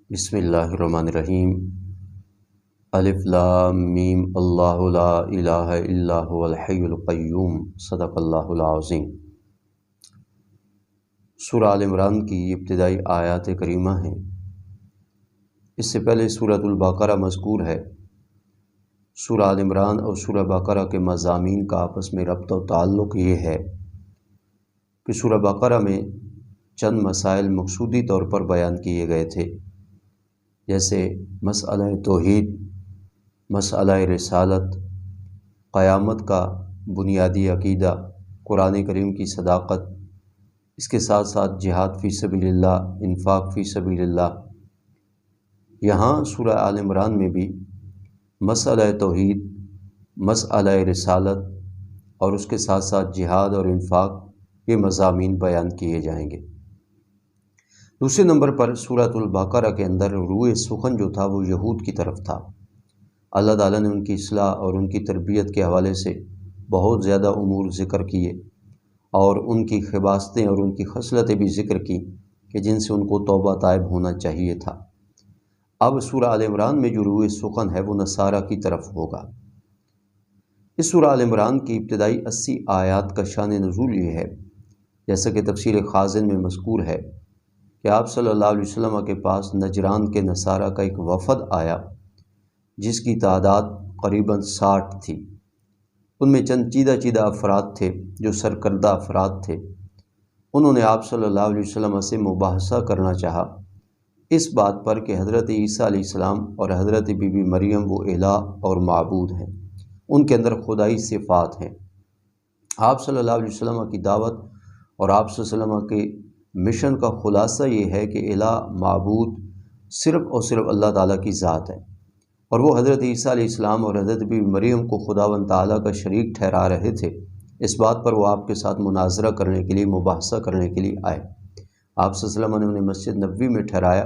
بسم اللہ الرحمن الرحیم۔ الف لام میم اللہ لا الہ الا هو الحی القیوم صدق اللہ العظیم۔ سورہ آل عمران کی ابتدائی آیات کریمہ ہیں۔ اس سے پہلے سورۃ البقرہ مذکور ہے۔ سورہ آل عمران اور سورہ بقرہ کے مضامین کا آپس میں ربط و تعلق یہ ہے کہ سورہ بقرہ میں چند مسائل مقصودی طور پر بیان کیے گئے تھے، جیسے مسئلہ توحید، مسئلہ رسالت، قیامت کا بنیادی عقیدہ، قرآن کریم کی صداقت، اس کے ساتھ ساتھ جہاد فی سبیل اللہ، انفاق فی سبیل اللہ۔ یہاں سورہ آل عمران میں بھی مسئلہ توحید، مسئلہ رسالت اور اس کے ساتھ ساتھ جہاد اور انفاق، یہ مضامین بیان کیے جائیں گے۔ دوسرے نمبر پر سورۃ البقرہ کے اندر روئے سخن جو تھا وہ یہود کی طرف تھا۔ اللہ تعالیٰ نے ان کی اصلاح اور ان کی تربیت کے حوالے سے بہت زیادہ امور ذکر کیے اور ان کی خباثتیں اور ان کی خصلتیں بھی ذکر کی کہ جن سے ان کو توبہ تائب ہونا چاہیے تھا۔ اب سورہ آل عمران میں جو روئے سخن ہے وہ نصارہ کی طرف ہوگا۔ اس سورہ آل عمران کی ابتدائی 80 آیات کا شان نزول یہ ہے، جیسا کہ تفسیر خازن میں مذکور ہے کہ آپ صلی اللہ علیہ وسلم کے پاس نجران کے نصارہ کا ایک وفد آیا جس کی تعداد قریباً 60 تھی۔ ان میں چند چیدہ افراد تھے جو سرکردہ افراد تھے۔ انہوں نے آپ صلی اللہ علیہ وسلم سے مباحثہ کرنا چاہا اس بات پر کہ حضرت عیسیٰ علیہ السلام اور حضرت بی بی مریم وہ الہ اور معبود ہیں، ان کے اندر خدائی صفات ہیں۔ آپ صلی اللہ علیہ وسلم کی دعوت اور آپ صلی اللہ علیہ وسلم کے مشن کا خلاصہ یہ ہے کہ الہ معبود صرف اور صرف اللہ تعالیٰ کی ذات ہے، اور وہ حضرت عیسیٰ علیہ السلام اور حضرت بی بی مریم کو خداوند تعالیٰ کا شریک ٹھہرا رہے تھے۔ اس بات پر وہ آپ کے ساتھ مناظرہ کرنے کے لیے، مباحثہ کرنے کے لیے آئے۔ آپ صلی اللہ علیہ وسلم نے انہیں مسجد نبوی میں ٹھہرایا۔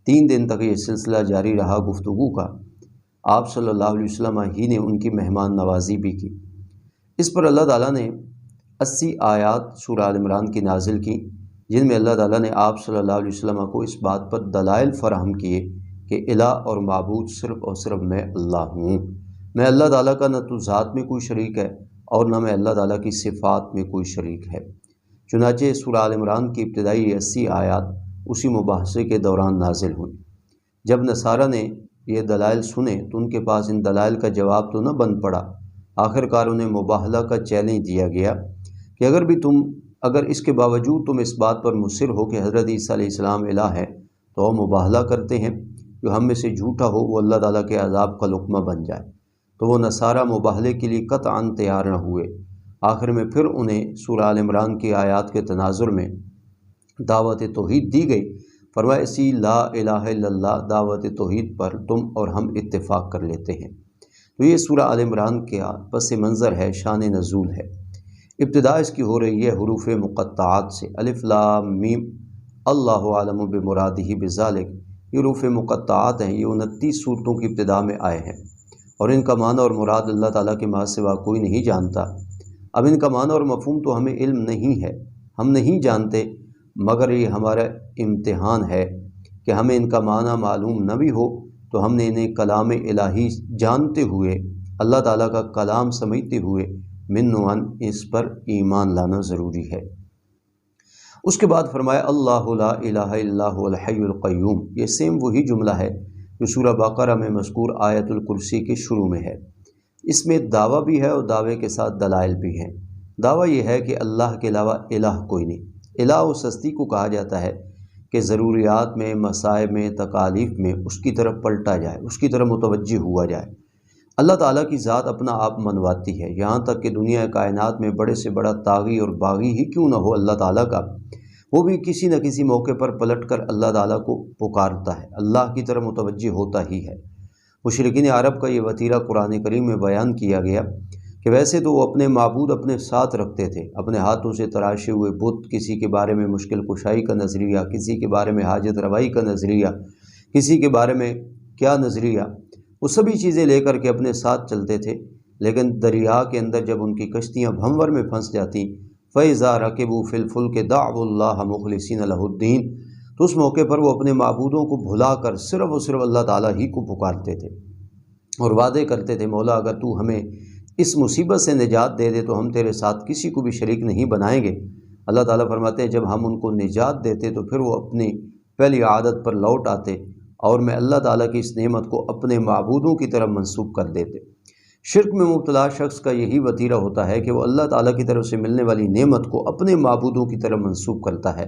3 دن تک یہ سلسلہ جاری رہا گفتگو کا۔ آپ صلی اللہ علیہ وسلم ہی نے ان کی مہمان نوازی بھی کی۔ اس پر اللہ تعالیٰ نے 80 آیات سورہ آل عمران کی نازل کی، جن میں اللہ تعالیٰ نے آپ صلی اللہ علیہ وسلم کو اس بات پر دلائل فراہم کیے کہ الہ اور معبود صرف اور صرف میں اللہ ہوں۔ میں اللہ تعالیٰ کا نہ تو ذات میں کوئی شریک ہے اور نہ میں اللہ تعالیٰ کی صفات میں کوئی شریک ہے۔ چنانچہ سورہ آل عمران کی ابتدائی 80 آیات اسی مباحثے کے دوران نازل ہوئی۔ جب نصارہ نے یہ دلائل سنے تو ان کے پاس ان دلائل کا جواب تو نہ بن پڑا۔ آخرکار انہیں مباہلہ کا چیلنج دیا گیا کہ اگر اس کے باوجود تم اس بات پر مصر ہو کہ حضرت عیسیٰ علیہ السلام الہ ہے تو ہم مباہلہ کرتے ہیں، جو ہم میں سے جھوٹا ہو وہ اللہ تعالیٰ کے عذاب کا لقمہ بن جائے۔ تو وہ نصارہ مباہلے کے لیے قطعاً تیار نہ ہوئے۔ آخر میں پھر انہیں سورہ آل عمران کی آیات کے تناظر میں دعوت توحید دی گئی۔ فرمایا اسی لا الہ الا اللہ دعوت توحید پر تم اور ہم اتفاق کر لیتے ہیں۔ تو یہ سورہ آل عمران کا پس منظر ہے، شان نزول ہے۔ ابتدا اس کی ہو رہی ہے حروف مقطعات سے، الف لام میم اللہ عالم بمرادہ بذالک۔ یہ حروف مقطعات ہیں، یہ 29 صورتوں کی ابتدا میں آئے ہیں، اور ان کا معنی اور مراد اللہ تعالیٰ کے ماں سوا کوئی نہیں جانتا۔ اب ان کا معنی اور مفہوم تو ہمیں علم نہیں ہے، ہم نہیں جانتے، مگر یہ ہمارا امتحان ہے کہ ہمیں ان کا معنی معلوم نہ بھی ہو تو ہم نے انہیں کلام الہی جانتے ہوئے، اللہ تعالیٰ کا کلام سمجھتے ہوئے منوان اس پر ایمان لانا ضروری ہے۔ اس کے بعد فرمایا اللہ لا الہ الا هو الحی القیوم۔ یہ سیم وہی جملہ ہے جو سورہ بقرہ میں مذکور آیت الکرسی کے شروع میں ہے۔ اس میں دعویٰ بھی ہے اور دعوے کے ساتھ دلائل بھی ہیں۔ دعویٰ یہ ہے کہ اللہ کے علاوہ الہ کوئی نہیں۔ الہ اس ہستی کو کہا جاتا ہے کہ ضروریات میں، مصائب میں، تکالیف میں اس کی طرف پلٹا جائے، اس کی طرف متوجہ ہوا جائے۔ اللہ تعالیٰ کی ذات اپنا آپ منواتی ہے، یہاں تک کہ دنیا کائنات میں بڑے سے بڑا طاغی اور باغی ہی کیوں نہ ہو اللہ تعالیٰ کا، وہ بھی کسی نہ کسی موقع پر پلٹ کر اللہ تعالیٰ کو پکارتا ہے، اللہ کی طرف متوجہ ہوتا ہی ہے۔ مشرکین عرب کا یہ وتیرہ قرآن کریم میں بیان کیا گیا کہ ویسے تو وہ اپنے معبود اپنے ساتھ رکھتے تھے، اپنے ہاتھوں سے تراشے ہوئے بت، کسی کے بارے میں مشکل کشائی کا نظریہ، کسی کے بارے میں حاجت روائی کا نظریہ، کسی کے بارے میں کیا نظریہ، وہ سبھی چیزیں لے کر کے اپنے ساتھ چلتے تھے۔ لیکن دریا کے اندر جب ان کی کشتیاں بھنور میں پھنس جاتیں، فَإِذَا رَكِبُوا فِي الْفُلْكِ دَعْوُا اللَّهَ مُخْلِصِينَ لَهُ الدِّينَ، تو اس موقع پر وہ اپنے معبودوں کو بھلا کر صرف اور صرف اللہ تعالیٰ ہی کو پکارتے تھے اور وعدے کرتے تھے، مولا اگر تو ہمیں اس مصیبت سے نجات دے دے تو ہم تیرے ساتھ کسی کو بھی شریک نہیں بنائیں گے۔ اللہ تعالیٰ فرماتے ہیں جب ہم ان کو نجات دیتے تو پھر وہ اپنی پہلی عادت پر لوٹ آتے اور میں اللہ تعالیٰ کی اس نعمت کو اپنے معبودوں کی طرف منسوب کر دیتے۔ شرک میں مبتلا شخص کا یہی وتیرہ ہوتا ہے کہ وہ اللہ تعالیٰ کی طرف سے ملنے والی نعمت کو اپنے معبودوں کی طرف منسوب کرتا ہے۔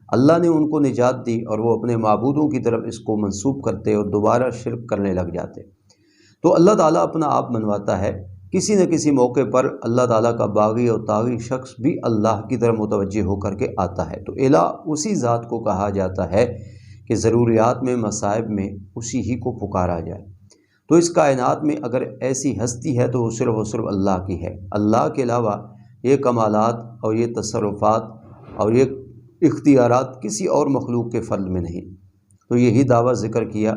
اللہ نے ان کو نجات دی اور وہ اپنے معبودوں کی طرف اس کو منسوب کرتے اور دوبارہ شرک کرنے لگ جاتے۔ تو اللہ تعالیٰ اپنا آپ منواتا ہے، کسی نہ کسی موقع پر اللہ تعالیٰ کا باغی اور طاغی شخص بھی اللہ کی طرف متوجہ ہو کر کے آتا ہے۔ تو الہ اسی ذات کو کہا جاتا ہے کہ ضروریات میں، مصائب میں اسی ہی کو پکارا جائے۔ تو اس کائنات میں اگر ایسی ہستی ہے تو وہ صرف اور صرف اللہ کی ہے۔ اللہ کے علاوہ یہ کمالات اور یہ تصرفات اور یہ اختیارات کسی اور مخلوق کے فرد میں نہیں۔ تو یہی دعویٰ ذکر کیا،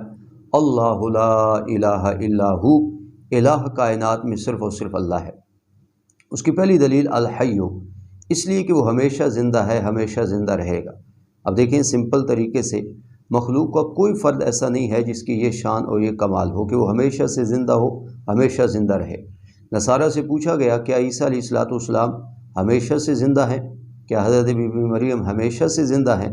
اللہ لا الہ الا ہو، الہ کائنات میں صرف اور صرف اللہ ہے۔ اس کی پہلی دلیل الحی، اس لیے کہ وہ ہمیشہ زندہ ہے، ہمیشہ زندہ رہے گا۔ اب دیکھیں سمپل طریقے سے مخلوق کا کوئی فرد ایسا نہیں ہے جس کی یہ شان اور یہ کمال ہو کہ وہ ہمیشہ سے زندہ ہو، ہمیشہ زندہ رہے۔ نصارہ سے پوچھا گیا کیا عیسیٰ علیہ الصلوۃ والسلام ہمیشہ سے زندہ ہیں؟ کیا حضرت بی بی مریم ہمیشہ سے زندہ ہیں؟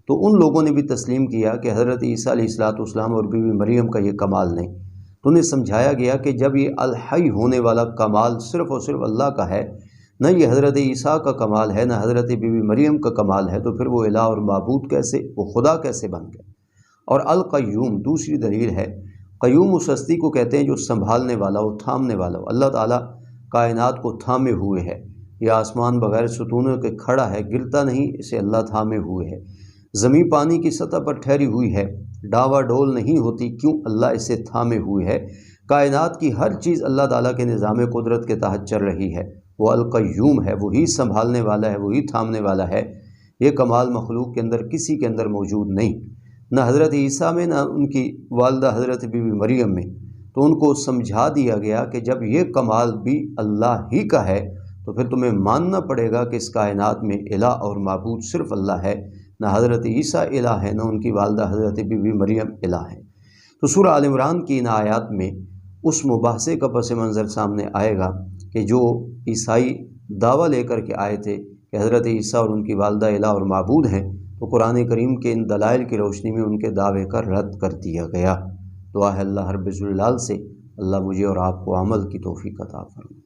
تو ان لوگوں نے بھی تسلیم کیا کہ حضرت عیسیٰ علیہ الصلوۃ والسلام اور بی بی مریم کا یہ کمال نہیں۔ تو انہیں سمجھایا گیا کہ جب یہ الحی ہونے والا کمال صرف اور صرف اللہ کا ہے، نہ یہ حضرت عیسیٰ کا کمال ہے، نہ حضرت بی بی مریم کا کمال ہے، تو پھر وہ الہ اور معبود کیسے، وہ خدا کیسے بن گئے؟ اور القیوم دوسری دلیل ہے، قیوم اس ہستی کو کہتے ہیں جو سنبھالنے والا ہو، تھامنے والا ہو۔ اللہ تعالیٰ کائنات کو تھامے ہوئے ہے، یہ آسمان بغیر ستونوں کے کھڑا ہے، گرتا نہیں، اسے اللہ تھامے ہوئے ہے۔ زمین پانی کی سطح پر ٹھہری ہوئی ہے، ڈاوا ڈول نہیں ہوتی، کیوں؟ اللہ اسے تھامے ہوئے ہے۔ کائنات کی ہر چیز اللہ تعالیٰ کے نظام قدرت کے تحت چل رہی ہے، وہ القیوم ہے، وہی سنبھالنے والا ہے، وہی تھامنے والا ہے۔ یہ کمال مخلوق کے اندر کسی کے اندر موجود نہیں، نہ حضرت عیسیٰ میں، نہ ان کی والدہ حضرت بی بی مریم میں۔ تو ان کو سمجھا دیا گیا کہ جب یہ کمال بھی اللہ ہی کا ہے تو پھر تمہیں ماننا پڑے گا کہ اس کائنات میں الہ اور معبود صرف اللہ ہے، نہ حضرت عیسیٰ الہ ہے، نہ ان کی والدہ حضرت بی بی مریم الہ ہے۔ تو سورہ آل عمران کی ان آیات میں اس مباحثے کا پس منظر سامنے آئے گا کہ جو عیسائی دعویٰ لے کر کے آئے تھے کہ حضرت عیسیٰ اور ان کی والدہ الہ اور معبود ہیں، تو قرآن کریم کے ان دلائل کی روشنی میں ان کے دعوے کا رد کر دیا گیا۔ دعا ہے اللہ رب ذوالجلال سے اللہ مجھے اور آپ کو عمل کی توفیق عطا فرمائے۔